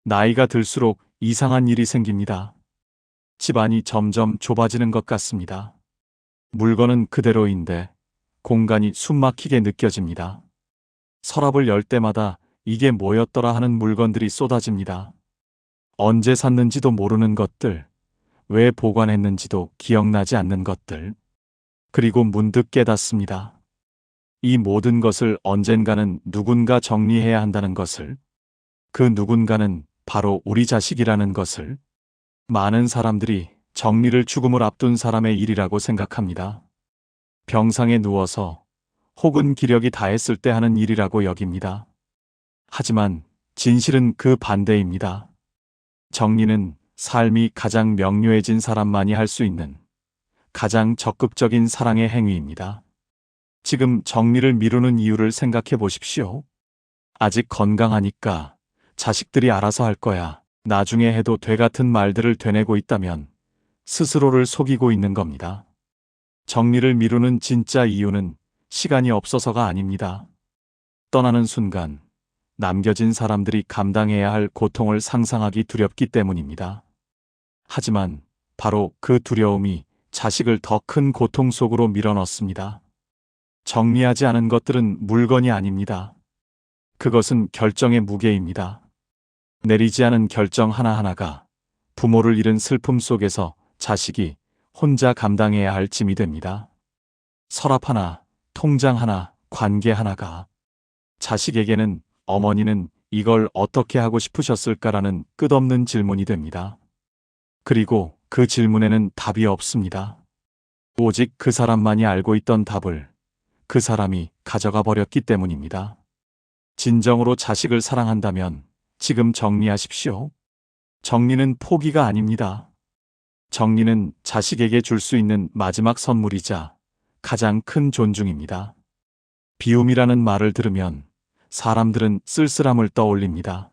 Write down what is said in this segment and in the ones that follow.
나이가 들수록 이상한 일이 생깁니다. 집안이 점점 좁아지는 것 같습니다. 물건은 그대로인데 공간이 숨막히게 느껴집니다. 서랍을 열 때마다 이게 뭐였더라 하는 물건들이 쏟아집니다. 언제 샀는지도 모르는 것들, 왜 보관했는지도 기억나지 않는 것들. 그리고 문득 깨닫습니다. 이 모든 것을 언젠가는 누군가 정리해야 한다는 것을. 그 누군가는 바로 우리 자식이라는 것을. 많은 사람들이 정리를 죽음을 앞둔 사람의 일이라고 생각합니다. 병상에 누워서 혹은 기력이 다했을 때 하는 일이라고 여깁니다. 하지만 진실은 그 반대입니다. 정리는 삶이 가장 명료해진 사람만이 할 수 있는 가장 적극적인 사랑의 행위입니다. 지금 정리를 미루는 이유를 생각해 보십시오. 아직 건강하니까 자식들이 알아서 할 거야. 나중에 해도 돼 같은 말들을 되뇌고 있다면 스스로를 속이고 있는 겁니다. 정리를 미루는 진짜 이유는 시간이 없어서가 아닙니다. 떠나는 순간 남겨진 사람들이 감당해야 할 고통을 상상하기 두렵기 때문입니다. 하지만 바로 그 두려움이 자식을 더 큰 고통 속으로 밀어넣습니다. 정리하지 않은 것들은 물건이 아닙니다. 그것은 결정의 무게입니다. 내리지 않은 결정 하나하나가 부모를 잃은 슬픔 속에서 자식이 혼자 감당해야 할 짐이 됩니다. 서랍 하나, 통장 하나, 관계 하나가 자식에게는 어머니는 이걸 어떻게 하고 싶으셨을까라는 끝없는 질문이 됩니다. 그리고 그 질문에는 답이 없습니다. 오직 그 사람만이 알고 있던 답을 그 사람이 가져가 버렸기 때문입니다. 진정으로 자식을 사랑한다면 지금 정리하십시오. 정리는 포기가 아닙니다. 정리는 자식에게 줄 수 있는 마지막 선물이자 가장 큰 존중입니다. 비움이라는 말을 들으면 사람들은 쓸쓸함을 떠올립니다.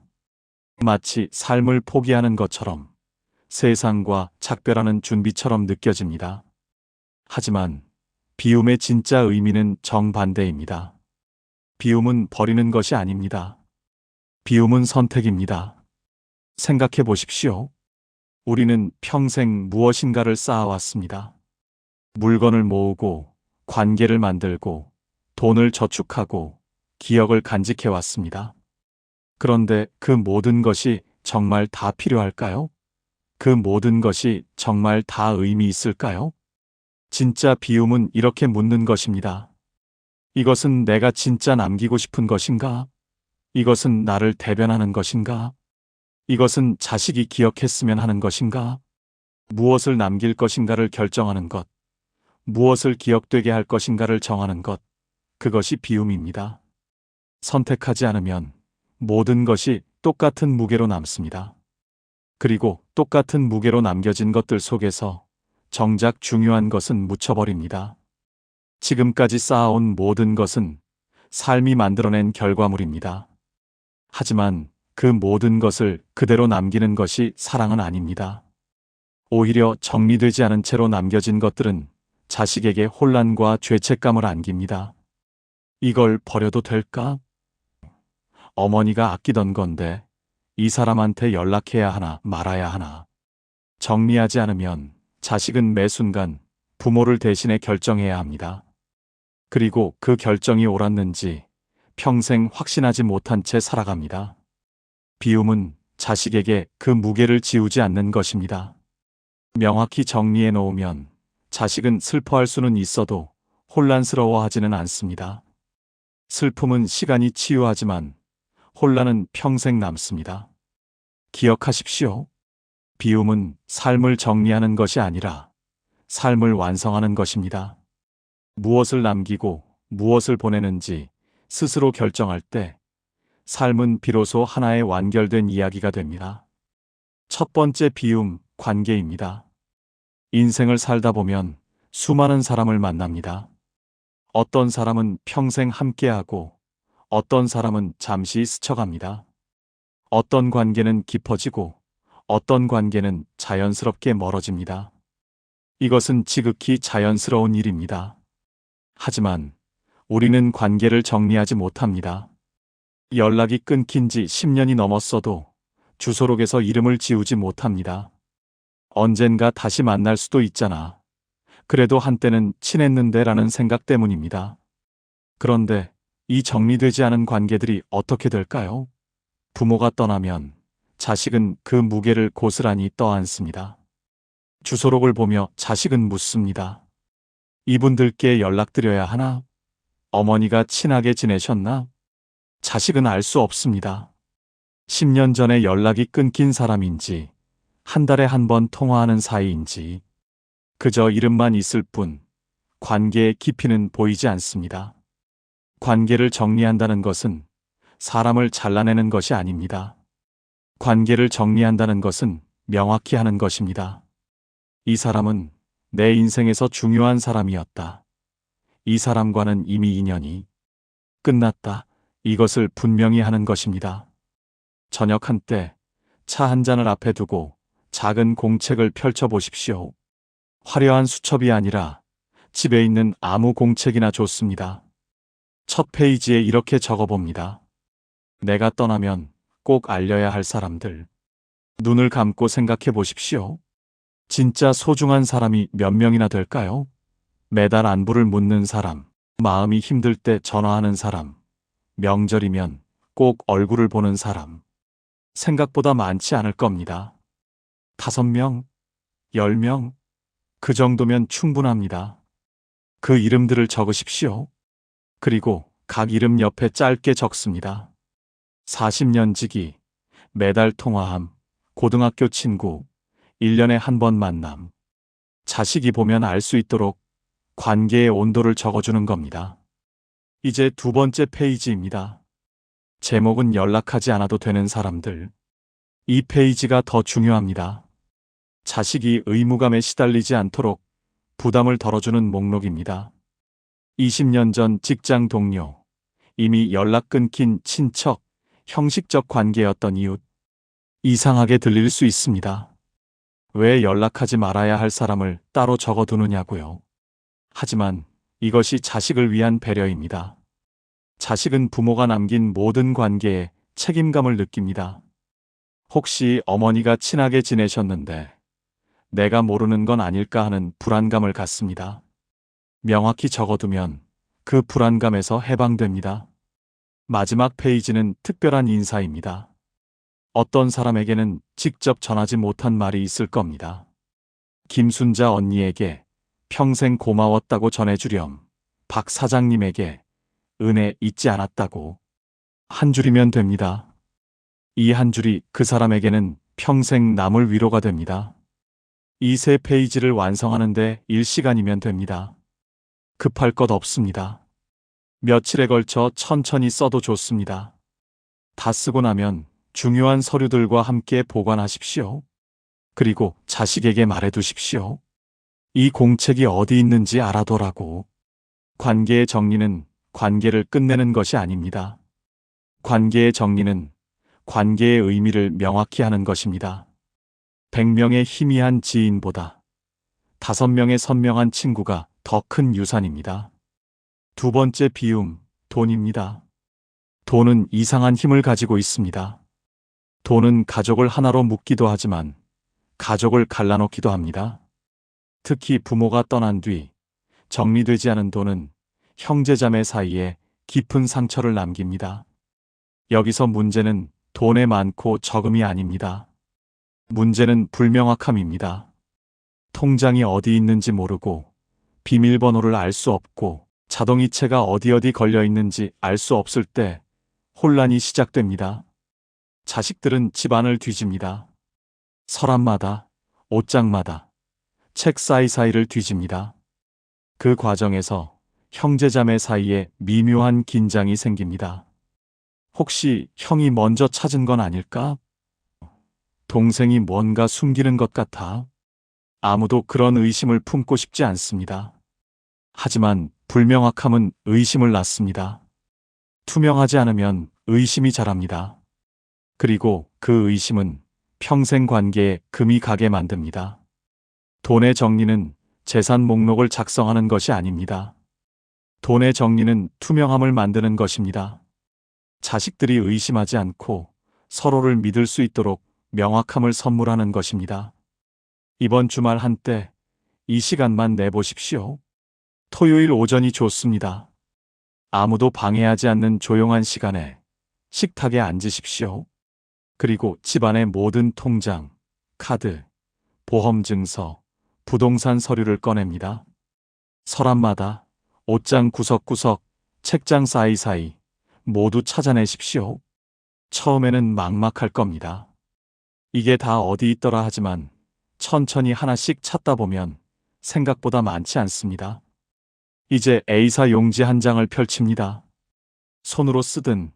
마치 삶을 포기하는 것처럼, 세상과 작별하는 준비처럼 느껴집니다. 하지만 비움의 진짜 의미는 정반대입니다. 비움은 버리는 것이 아닙니다. 비움은 선택입니다. 생각해 보십시오. 우리는 평생 무엇인가를 쌓아왔습니다. 물건을 모으고, 관계를 만들고, 돈을 저축하고, 기억을 간직해왔습니다. 그런데 그 모든 것이 정말 다 필요할까요? 그 모든 것이 정말 다 의미 있을까요? 진짜 비움은 이렇게 묻는 것입니다. 이것은 내가 진짜 남기고 싶은 것인가? 이것은 나를 대변하는 것인가? 이것은 자식이 기억했으면 하는 것인가? 무엇을 남길 것인가를 결정하는 것, 무엇을 기억되게 할 것인가를 정하는 것, 그것이 비움입니다. 선택하지 않으면 모든 것이 똑같은 무게로 남습니다. 그리고 똑같은 무게로 남겨진 것들 속에서 정작 중요한 것은 묻혀버립니다. 지금까지 쌓아온 모든 것은 삶이 만들어낸 결과물입니다. 하지만 그 모든 것을 그대로 남기는 것이 사랑은 아닙니다. 오히려 정리되지 않은 채로 남겨진 것들은 자식에게 혼란과 죄책감을 안깁니다. 이걸 버려도 될까? 어머니가 아끼던 건데 이 사람한테 연락해야 하나 말아야 하나. 정리하지 않으면 자식은 매 순간 부모를 대신해 결정해야 합니다. 그리고 그 결정이 옳았는지 평생 확신하지 못한 채 살아갑니다. 비움은 자식에게 그 무게를 지우지 않는 것입니다. 명확히 정리해 놓으면 자식은 슬퍼할 수는 있어도 혼란스러워하지는 않습니다. 슬픔은 시간이 치유하지만 혼란은 평생 남습니다. 기억하십시오. 비움은 삶을 정리하는 것이 아니라 삶을 완성하는 것입니다. 무엇을 남기고 무엇을 보내는지 스스로 결정할 때 삶은 비로소 하나의 완결된 이야기가 됩니다. 첫 번째 비움, 관계입니다. 인생을 살다 보면 수많은 사람을 만납니다. 어떤 사람은 평생 함께하고 어떤 사람은 잠시 스쳐갑니다. 어떤 관계는 깊어지고 어떤 관계는 자연스럽게 멀어집니다. 이것은 지극히 자연스러운 일입니다. 하지만 우리는 관계를 정리하지 못합니다. 연락이 끊긴 지 10년이 넘었어도 주소록에서 이름을 지우지 못합니다. 언젠가 다시 만날 수도 있잖아. 그래도 한때는 친했는데 라는 생각 때문입니다. 그런데 이 정리되지 않은 관계들이 어떻게 될까요? 부모가 떠나면 자식은 그 무게를 고스란히 떠안습니다. 주소록을 보며 자식은 묻습니다. 이분들께 연락드려야 하나? 어머니가 친하게 지내셨나? 자식은 알 수 없습니다. 10년 전에 연락이 끊긴 사람인지, 한 달에 한 번 통화하는 사이인지, 그저 이름만 있을 뿐 관계의 깊이는 보이지 않습니다. 관계를 정리한다는 것은 사람을 잘라내는 것이 아닙니다. 관계를 정리한다는 것은 명확히 하는 것입니다. 이 사람은 내 인생에서 중요한 사람이었다. 이 사람과는 이미 인연이 끝났다. 이것을 분명히 하는 것입니다. 저녁 한때 차 한 잔을 앞에 두고 작은 공책을 펼쳐보십시오. 화려한 수첩이 아니라 집에 있는 아무 공책이나 좋습니다. 첫 페이지에 이렇게 적어봅니다. 내가 떠나면 꼭 알려야 할 사람들. 눈을 감고 생각해 보십시오. 진짜 소중한 사람이 몇 명이나 될까요? 매달 안부를 묻는 사람, 마음이 힘들 때 전화하는 사람, 명절이면 꼭 얼굴을 보는 사람. 생각보다 많지 않을 겁니다. 5명, 10명, 그 정도면 충분합니다. 그 이름들을 적으십시오. 그리고 각 이름 옆에 짧게 적습니다. 40년 지기, 매달 통화함, 고등학교 친구, 1년에 한 번 만남. 자식이 보면 알 수 있도록 관계의 온도를 적어주는 겁니다. 이제 두 번째 페이지입니다. 제목은 연락하지 않아도 되는 사람들. 이 페이지가 더 중요합니다. 자식이 의무감에 시달리지 않도록 부담을 덜어주는 목록입니다. 20년 전 직장 동료, 이미 연락 끊긴 친척, 형식적 관계였던 이웃. 이상하게 들릴 수 있습니다. 왜 연락하지 말아야 할 사람을 따로 적어두느냐고요. 하지만 이것이 자식을 위한 배려입니다. 자식은 부모가 남긴 모든 관계에 책임감을 느낍니다. 혹시 어머니가 친하게 지내셨는데 내가 모르는 건 아닐까 하는 불안감을 갖습니다. 명확히 적어두면 그 불안감에서 해방됩니다. 마지막 페이지는 특별한 인사입니다. 어떤 사람에게는 직접 전하지 못한 말이 있을 겁니다. 김순자 언니에게 평생 고마웠다고 전해주렴. 박 사장님에게 은혜 잊지 않았다고. 한 줄이면 됩니다. 이 한 줄이 그 사람에게는 평생 남을 위로가 됩니다. 이 세 페이지를 완성하는데 1시간이면 됩니다. 급할 것 없습니다. 며칠에 걸쳐 천천히 써도 좋습니다. 다 쓰고 나면 중요한 서류들과 함께 보관하십시오. 그리고 자식에게 말해두십시오. 이 공책이 어디 있는지 알아둬라고. 관계의 정리는 관계를 끝내는 것이 아닙니다. 관계의 정리는 관계의 의미를 명확히 하는 것입니다. 100명의 희미한 지인보다 5명의 선명한 친구가 더 큰 유산입니다. 두 번째 비움, 돈입니다. 돈은 이상한 힘을 가지고 있습니다. 돈은 가족을 하나로 묶기도 하지만 가족을 갈라놓기도 합니다. 특히 부모가 떠난 뒤 정리되지 않은 돈은 형제자매 사이에 깊은 상처를 남깁니다. 여기서 문제는 돈의 많고 적음이 아닙니다. 문제는 불명확함입니다. 통장이 어디 있는지 모르고 비밀번호를 알 수 없고 자동이체가 어디 걸려 있는지 알 수 없을 때 혼란이 시작됩니다. 자식들은 집안을 뒤집니다. 서랍마다, 옷장마다, 책 사이사이를 뒤집니다. 그 과정에서 형제자매 사이에 미묘한 긴장이 생깁니다. 혹시 형이 먼저 찾은 건 아닐까? 동생이 뭔가 숨기는 것 같아. 아무도 그런 의심을 품고 싶지 않습니다. 하지만 불명확함은 의심을 낳습니다. 투명하지 않으면 의심이 자랍니다. 그리고 그 의심은 평생 관계에 금이 가게 만듭니다. 돈의 정리는 재산 목록을 작성하는 것이 아닙니다. 돈의 정리는 투명함을 만드는 것입니다. 자식들이 의심하지 않고 서로를 믿을 수 있도록 명확함을 선물하는 것입니다. 이번 주말 한때 이 시간만 내보십시오. 토요일 오전이 좋습니다. 아무도 방해하지 않는 조용한 시간에 식탁에 앉으십시오. 그리고 집안의 모든 통장, 카드, 보험증서, 부동산 서류를 꺼냅니다. 서랍마다, 옷장 구석구석, 책장 사이사이 모두 찾아내십시오. 처음에는 막막할 겁니다. 이게 다 어디 있더라 하지만 천천히 하나씩 찾다 보면 생각보다 많지 않습니다. 이제 A사 용지 한 장을 펼칩니다. 손으로 쓰든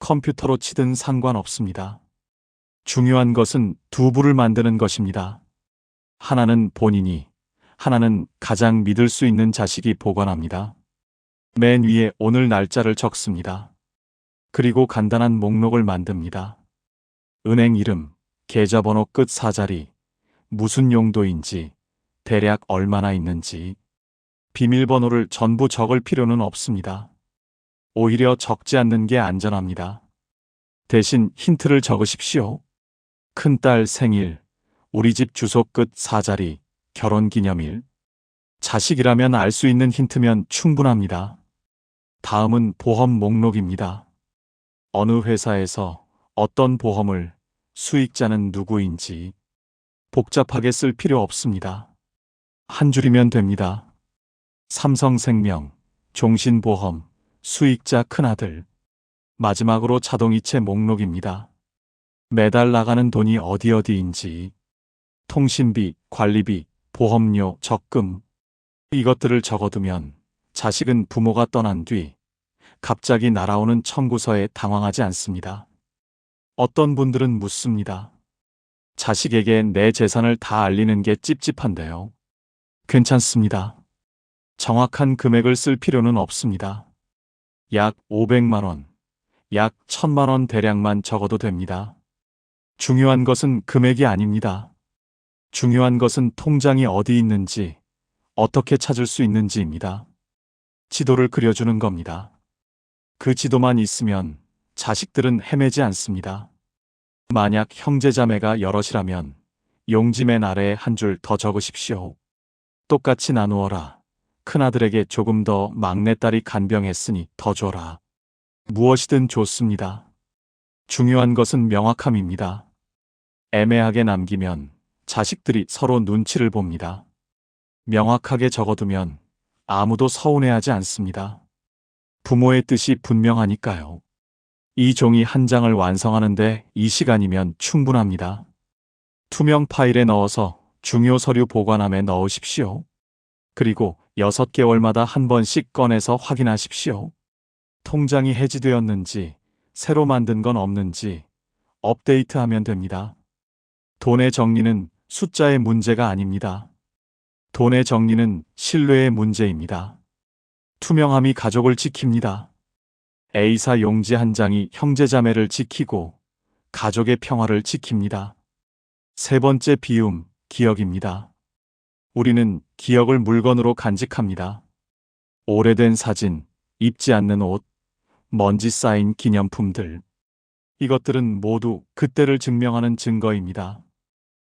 컴퓨터로 치든 상관없습니다. 중요한 것은 두 부를 만드는 것입니다. 하나는 본인이, 하나는 가장 믿을 수 있는 자식이 보관합니다. 맨 위에 오늘 날짜를 적습니다. 그리고 간단한 목록을 만듭니다. 은행 이름, 계좌번호 끝 4자리, 무슨 용도인지, 대략 얼마나 있는지, 비밀번호를 전부 적을 필요는 없습니다. 오히려 적지 않는 게 안전합니다. 대신 힌트를 적으십시오. 큰딸 생일, 우리 집 주소 끝 4자리, 결혼기념일. 자식이라면 알 수 있는 힌트면 충분합니다. 다음은 보험 목록입니다. 어느 회사에서 어떤 보험을, 수익자는 누구인지. 복잡하게 쓸 필요 없습니다. 한 줄이면 됩니다. 삼성생명, 종신보험, 수익자 큰아들. 마지막으로 자동이체 목록입니다. 매달 나가는 돈이 어디인지, 통신비, 관리비, 보험료, 적금. 이것들을 적어두면 자식은 부모가 떠난 뒤 갑자기 날아오는 청구서에 당황하지 않습니다. 어떤 분들은 묻습니다. 자식에게 내 재산을 다 알리는 게 찝찝한데요. 괜찮습니다. 정확한 금액을 쓸 필요는 없습니다. 약 500만 원, 약 1000만 원 대략만 적어도 됩니다. 중요한 것은 금액이 아닙니다. 중요한 것은 통장이 어디 있는지, 어떻게 찾을 수 있는지입니다. 지도를 그려주는 겁니다. 그 지도만 있으면 자식들은 헤매지 않습니다. 만약 형제자매가 여럿이라면 용지 맨 아래에 한 줄 더 적으십시오. 똑같이 나누어라. 큰아들에게 조금 더, 막내딸이 간병했으니 더 줘라. 무엇이든 좋습니다. 중요한 것은 명확함입니다. 애매하게 남기면 자식들이 서로 눈치를 봅니다. 명확하게 적어두면 아무도 서운해하지 않습니다. 부모의 뜻이 분명하니까요. 이 종이 한 장을 완성하는데 이 시간이면 충분합니다. 투명 파일에 넣어서 중요 서류 보관함에 넣으십시오. 그리고 6개월마다 한 번씩 꺼내서 확인하십시오. 통장이 해지되었는지, 새로 만든 건 없는지 업데이트하면 됩니다. 돈의 정리는 숫자의 문제가 아닙니다. 돈의 정리는 신뢰의 문제입니다. 투명함이 가족을 지킵니다. A사 용지 한 장이 형제자매를 지키고 가족의 평화를 지킵니다. 세 번째 비움, 기억입니다. 우리는 기억을 물건으로 간직합니다. 오래된 사진, 입지 않는 옷, 먼지 쌓인 기념품들. 이것들은 모두 그때를 증명하는 증거입니다.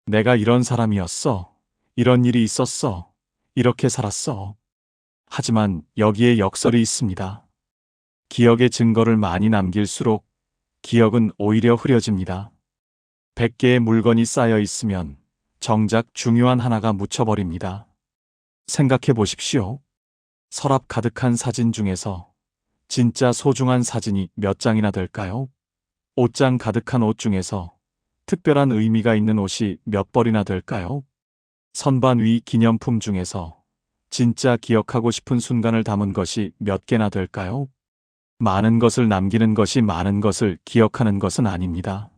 내가 이런 사람이었어. 이런 일이 있었어. 이렇게 살았어. 하지만 여기에 역설이 있습니다. 기억의 증거를 많이 남길수록 기억은 오히려 흐려집니다. 100개의 물건이 쌓여 있으면 정작 중요한 하나가 묻혀버립니다. 생각해 보십시오. 서랍 가득한 사진 중에서 진짜 소중한 사진이 몇 장이나 될까요? 옷장 가득한 옷 중에서 특별한 의미가 있는 옷이 몇 벌이나 될까요? 선반 위 기념품 중에서 진짜 기억하고 싶은 순간을 담은 것이 몇 개나 될까요? 많은 것을 남기는 것이 많은 것을 기억하는 것은 아닙니다.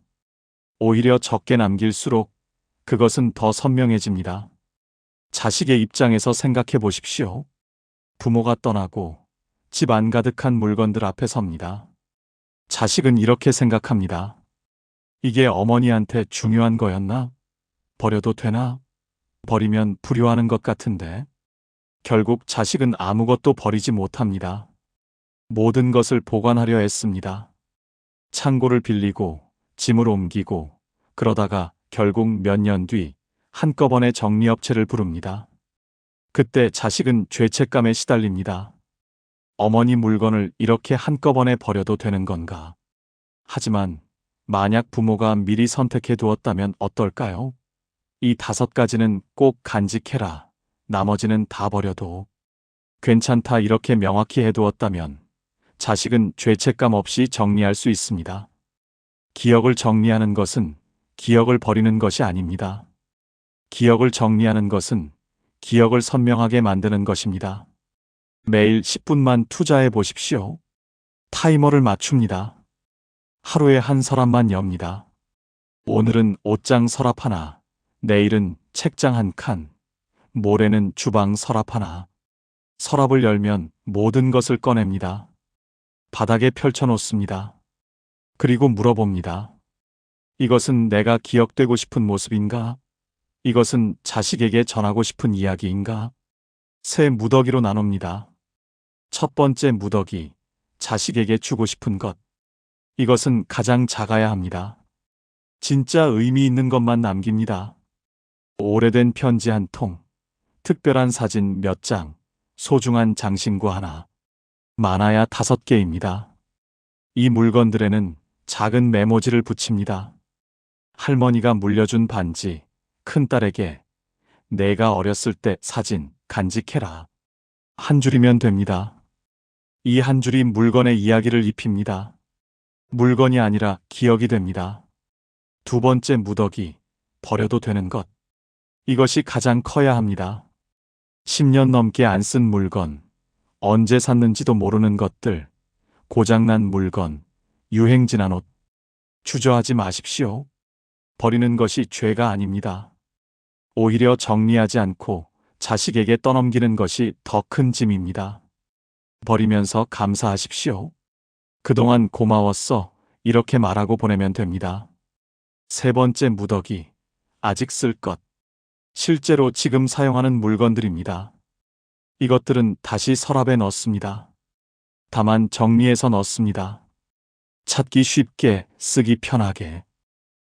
오히려 적게 남길수록 그것은 더 선명해집니다. 자식의 입장에서 생각해 보십시오. 부모가 떠나고 집 안 가득한 물건들 앞에 섭니다. 자식은 이렇게 생각합니다. 이게 어머니한테 중요한 거였나? 버려도 되나? 버리면 불효하는 것 같은데. 결국 자식은 아무것도 버리지 못합니다. 모든 것을 보관하려 애씁니다. 창고를 빌리고 짐을 옮기고 그러다가 결국 몇 년 뒤 한꺼번에 정리업체를 부릅니다. 그때 자식은 죄책감에 시달립니다. 어머니 물건을 이렇게 한꺼번에 버려도 되는 건가? 하지만 만약 부모가 미리 선택해 두었다면 어떨까요? 이 5가지는 꼭 간직해라. 나머지는 다 버려도 괜찮다 이렇게 명확히 해두었다면 자식은 죄책감 없이 정리할 수 있습니다. 기억을 정리하는 것은 기억을 버리는 것이 아닙니다. 기억을 정리하는 것은 기억을 선명하게 만드는 것입니다. 매일 10분만 투자해 보십시오. 타이머를 맞춥니다. 하루에 한 서랍만 엽니다. 오늘은 옷장 서랍 하나, 내일은 책장 한 칸, 모레는 주방 서랍 하나. 서랍을 열면 모든 것을 꺼냅니다. 바닥에 펼쳐놓습니다. 그리고 물어봅니다. 이것은 내가 기억되고 싶은 모습인가? 이것은 자식에게 전하고 싶은 이야기인가? 세 무더기로 나눕니다. 첫 번째 무더기, 자식에게 주고 싶은 것. 이것은 가장 작아야 합니다. 진짜 의미 있는 것만 남깁니다. 오래된 편지 한 통, 특별한 사진 몇 장, 소중한 장신구 하나. 많아야 5개입니다. 이 물건들에는 작은 메모지를 붙입니다. 할머니가 물려준 반지, 큰딸에게 내가 어렸을 때 사진 간직해라. 한 줄이면 됩니다. 이 한 줄이 물건의 이야기를 입힙니다. 물건이 아니라 기억이 됩니다. 두 번째 무더기, 버려도 되는 것. 이것이 가장 커야 합니다. 10년 넘게 안 쓴 물건, 언제 샀는지도 모르는 것들, 고장난 물건, 유행 지난 옷. 주저하지 마십시오. 버리는 것이 죄가 아닙니다. 오히려 정리하지 않고 자식에게 떠넘기는 것이 더 큰 짐입니다. 버리면서 감사하십시오. 그동안 고마웠어. 이렇게 말하고 보내면 됩니다. 세 번째 무더기, 아직 쓸 것. 실제로 지금 사용하는 물건들입니다. 이것들은 다시 서랍에 넣습니다. 다만 정리해서 넣습니다. 찾기 쉽게, 쓰기 편하게.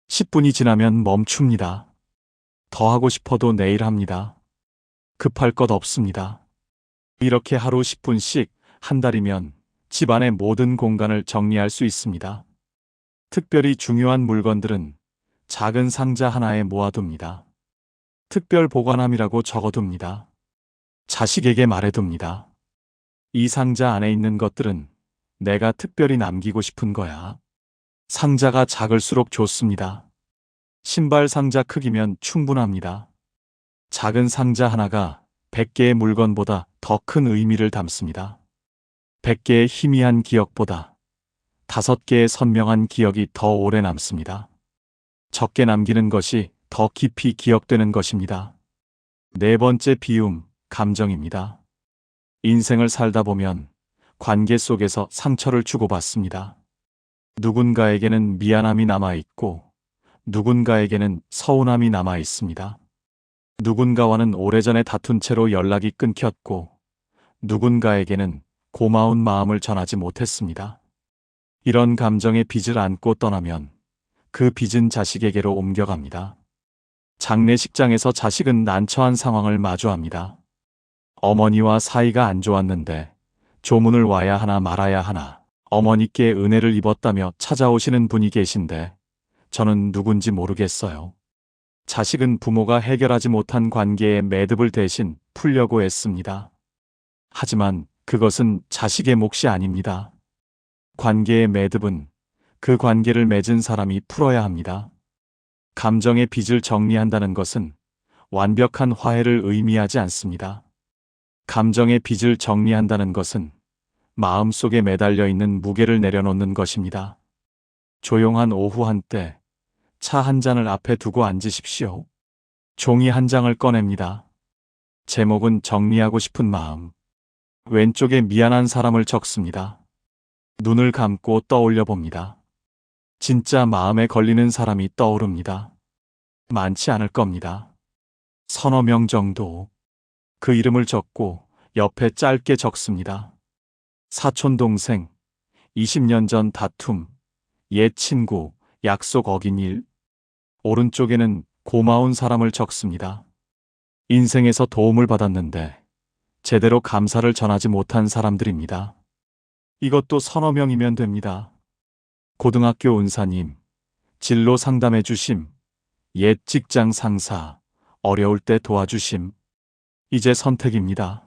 10분이 지나면 멈춥니다. 더 하고 싶어도 내일 합니다. 급할 것 없습니다. 이렇게 하루 10분씩 한 달이면 집안의 모든 공간을 정리할 수 있습니다. 특별히 중요한 물건들은 작은 상자 하나에 모아둡니다. 특별 보관함이라고 적어둡니다. 자식에게 말해둡니다. 이 상자 안에 있는 것들은 내가 특별히 남기고 싶은 거야. 상자가 작을수록 좋습니다. 신발 상자 크기면 충분합니다. 작은 상자 하나가 100개의 물건보다 더 큰 의미를 담습니다. 100개의 희미한 기억보다 5개의 선명한 기억이 더 오래 남습니다. 적게 남기는 것이 더 깊이 기억되는 것입니다. 네 번째 비움, 감정입니다. 인생을 살다 보면 관계 속에서 상처를 주고받습니다. 누군가에게는 미안함이 남아있고 누군가에게는 서운함이 남아있습니다. 누군가와는 오래전에 다툰 채로 연락이 끊겼고 누군가에게는 고마운 마음을 전하지 못했습니다. 이런 감정의 빚을 안고 떠나면 그 빚은 자식에게로 옮겨갑니다. 장례식장에서 자식은 난처한 상황을 마주합니다. 어머니와 사이가 안 좋았는데 조문을 와야 하나 말아야 하나. 어머니께 은혜를 입었다며 찾아오시는 분이 계신데 저는 누군지 모르겠어요. 자식은 부모가 해결하지 못한 관계의 매듭을 대신 풀려고 애씁니다. 하지만 그것은 자식의 몫이 아닙니다. 관계의 매듭은 그 관계를 맺은 사람이 풀어야 합니다. 감정의 빚을 정리한다는 것은 완벽한 화해를 의미하지 않습니다. 감정의 빚을 정리한다는 것은 마음속에 매달려 있는 무게를 내려놓는 것입니다. 조용한 오후 한때 차 한 잔을 앞에 두고 앉으십시오. 종이 한 장을 꺼냅니다. 제목은 정리하고 싶은 마음. 왼쪽에 미안한 사람을 적습니다. 눈을 감고 떠올려 봅니다. 진짜 마음에 걸리는 사람이 떠오릅니다. 많지 않을 겁니다. 서너 명 정도. 그 이름을 적고 옆에 짧게 적습니다. 사촌 동생, 20년 전 다툼, 옛 친구, 약속 어긴 일. 오른쪽에는 고마운 사람을 적습니다. 인생에서 도움을 받았는데 제대로 감사를 전하지 못한 사람들입니다. 이것도 서너 명이면 됩니다. 고등학교 은사님, 진로 상담해 주심, 옛 직장 상사, 어려울 때 도와주심. 이제 선택입니다.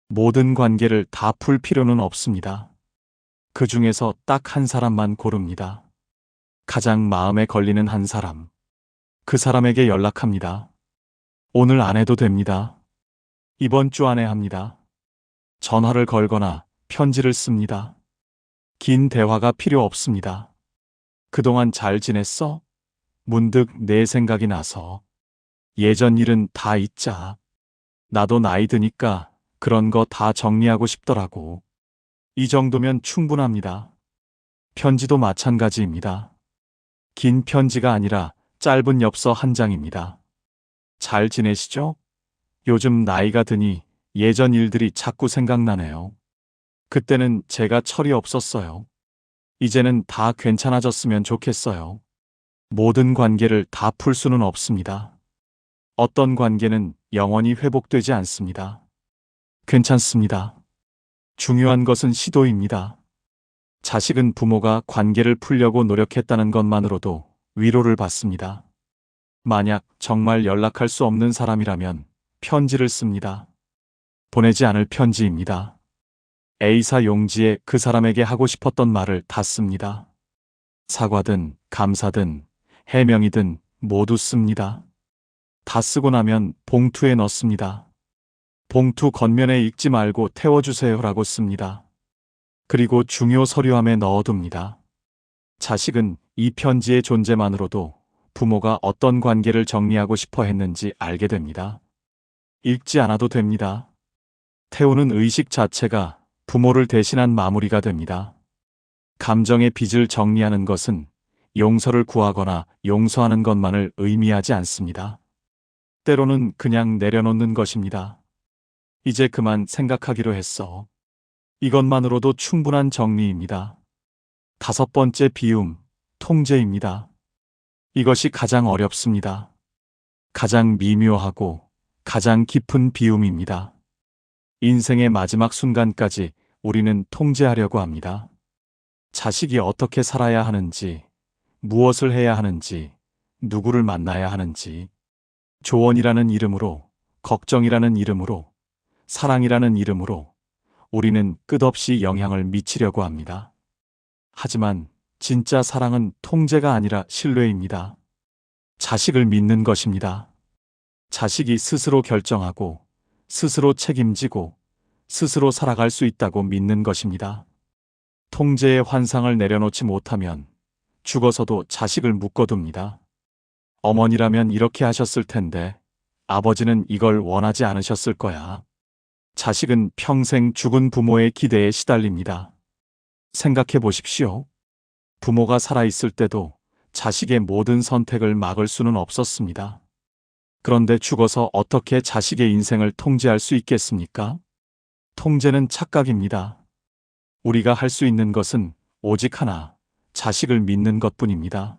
모든 관계를 다 풀 필요는 없습니다. 그 중에서 딱 한 사람만 고릅니다. 가장 마음에 걸리는 한 사람. 그 사람에게 연락합니다. 오늘 안 해도 됩니다. 이번 주 안에 합니다. 전화를 걸거나 편지를 씁니다. 긴 대화가 필요 없습니다. 그동안 잘 지냈어? 문득 내 생각이 나서. 예전 일은 다 잊자. 나도 나이 드니까 그런 거 다 정리하고 싶더라고. 이 정도면 충분합니다. 편지도 마찬가지입니다. 긴 편지가 아니라 짧은 엽서 한 장입니다. 잘 지내시죠? 요즘 나이가 드니 예전 일들이 자꾸 생각나네요. 그때는 제가 철이 없었어요. 이제는 다 괜찮아졌으면 좋겠어요. 모든 관계를 다 풀 수는 없습니다. 어떤 관계는 영원히 회복되지 않습니다. 괜찮습니다. 중요한 것은 시도입니다. 자식은 부모가 관계를 풀려고 노력했다는 것만으로도 위로를 받습니다. 만약 정말 연락할 수 없는 사람이라면 편지를 씁니다. 보내지 않을 편지입니다. A사 용지에 그 사람에게 하고 싶었던 말을 다 씁니다. 사과든 감사든 해명이든 모두 씁니다. 다 쓰고 나면 봉투에 넣습니다. 봉투 겉면에 읽지 말고 태워주세요라고 씁니다. 그리고 중요 서류함에 넣어둡니다. 자식은 이 편지의 존재만으로도 부모가 어떤 관계를 정리하고 싶어 했는지 알게 됩니다. 읽지 않아도 됩니다. 태우는 의식 자체가 부모를 대신한 마무리가 됩니다. 감정의 빚을 정리하는 것은 용서를 구하거나 용서하는 것만을 의미하지 않습니다. 때로는 그냥 내려놓는 것입니다. 이제 그만 생각하기로 했어. 이것만으로도 충분한 정리입니다. 다섯 번째 비움, 통제입니다. 이것이 가장 어렵습니다. 가장 미묘하고 가장 깊은 비움입니다. 인생의 마지막 순간까지 우리는 통제하려고 합니다. 자식이 어떻게 살아야 하는지, 무엇을 해야 하는지, 누구를 만나야 하는지, 조언이라는 이름으로, 걱정이라는 이름으로, 사랑이라는 이름으로 우리는 끝없이 영향을 미치려고 합니다. 하지만 진짜 사랑은 통제가 아니라 신뢰입니다. 자식을 믿는 것입니다. 자식이 스스로 결정하고, 스스로 책임지고, 스스로 살아갈 수 있다고 믿는 것입니다. 통제의 환상을 내려놓지 못하면 죽어서도 자식을 묶어둡니다. 어머니라면 이렇게 하셨을 텐데 아버지는 이걸 원하지 않으셨을 거야. 자식은 평생 죽은 부모의 기대에 시달립니다. 생각해 보십시오. 부모가 살아있을 때도 자식의 모든 선택을 막을 수는 없었습니다. 그런데 죽어서 어떻게 자식의 인생을 통제할 수 있겠습니까? 통제는 착각입니다. 우리가 할 수 있는 것은 오직 하나, 자식을 믿는 것뿐입니다.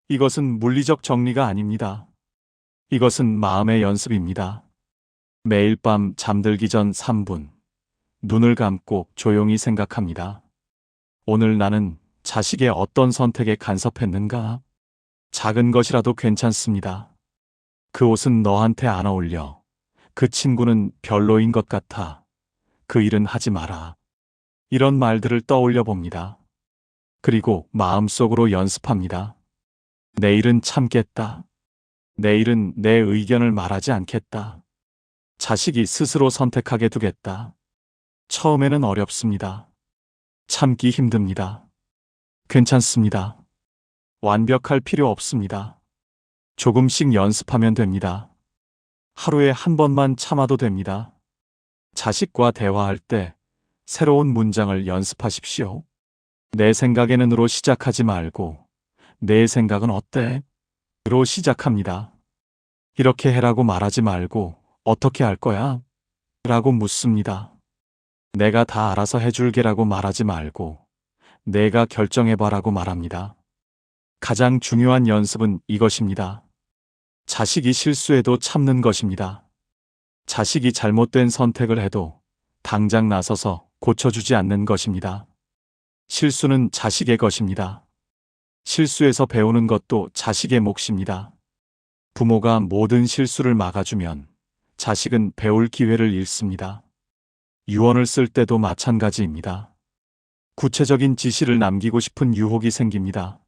이것은 물리적 정리가 아닙니다. 이것은 마음의 연습입니다. 매일 밤 잠들기 전 3분, 눈을 감고 조용히 생각합니다. 오늘 나는 자식의 어떤 선택에 간섭했는가? 작은 것이라도 괜찮습니다. 그 옷은 너한테 안 어울려. 그 친구는 별로인 것 같아. 그 일은 하지 마라. 이런 말들을 떠올려 봅니다. 그리고 마음속으로 연습합니다. 내일은 참겠다. 내일은 내 의견을 말하지 않겠다. 자식이 스스로 선택하게 두겠다. 처음에는 어렵습니다. 참기 힘듭니다. 괜찮습니다. 완벽할 필요 없습니다. 조금씩 연습하면 됩니다. 하루에 한 번만 참아도 됩니다. 자식과 대화할 때 새로운 문장을 연습하십시오. 내 생각에는으로 시작하지 말고 내 생각은 어때? 로 시작합니다. 이렇게 해라고 말하지 말고 어떻게 할 거야? 라고 묻습니다. 내가 다 알아서 해줄게라고 말하지 말고 내가 결정해봐라고 말합니다. 가장 중요한 연습은 이것입니다. 자식이 실수해도 참는 것입니다. 자식이 잘못된 선택을 해도 당장 나서서 고쳐주지 않는 것입니다. 실수는 자식의 것입니다. 실수에서 배우는 것도 자식의 몫입니다. 부모가 모든 실수를 막아주면 자식은 배울 기회를 잃습니다. 유언을 쓸 때도 마찬가지입니다. 구체적인 지시를 남기고 싶은 유혹이 생깁니다.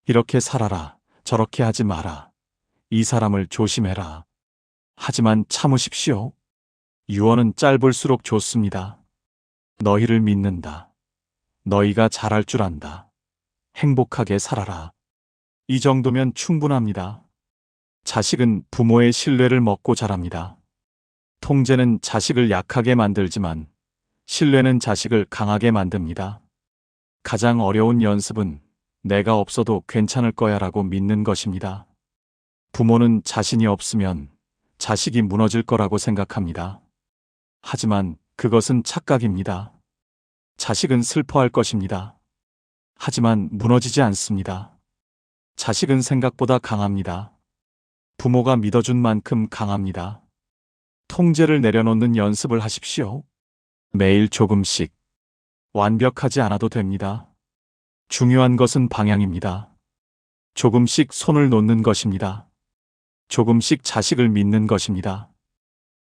이렇게 살아라, 저렇게 하지 마라, 이 사람을 조심해라. 하지만 참으십시오. 유언은 짧을수록 좋습니다. 너희를 믿는다. 너희가 잘할 줄 안다. 행복하게 살아라. 이 정도면 충분합니다. 자식은 부모의 신뢰를 먹고 자랍니다. 통제는 자식을 약하게 만들지만 신뢰는 자식을 강하게 만듭니다. 가장 어려운 연습은 내가 없어도 괜찮을 거야라고 믿는 것입니다. 부모는 자신이 없으면 자식이 무너질 거라고 생각합니다. 하지만 그것은 착각입니다. 자식은 슬퍼할 것입니다. 하지만 무너지지 않습니다. 자식은 생각보다 강합니다. 부모가 믿어준 만큼 강합니다. 통제를 내려놓는 연습을 하십시오. 매일 조금씩. 완벽하지 않아도 됩니다. 중요한 것은 방향입니다. 조금씩 손을 놓는 것입니다. 조금씩 자식을 믿는 것입니다.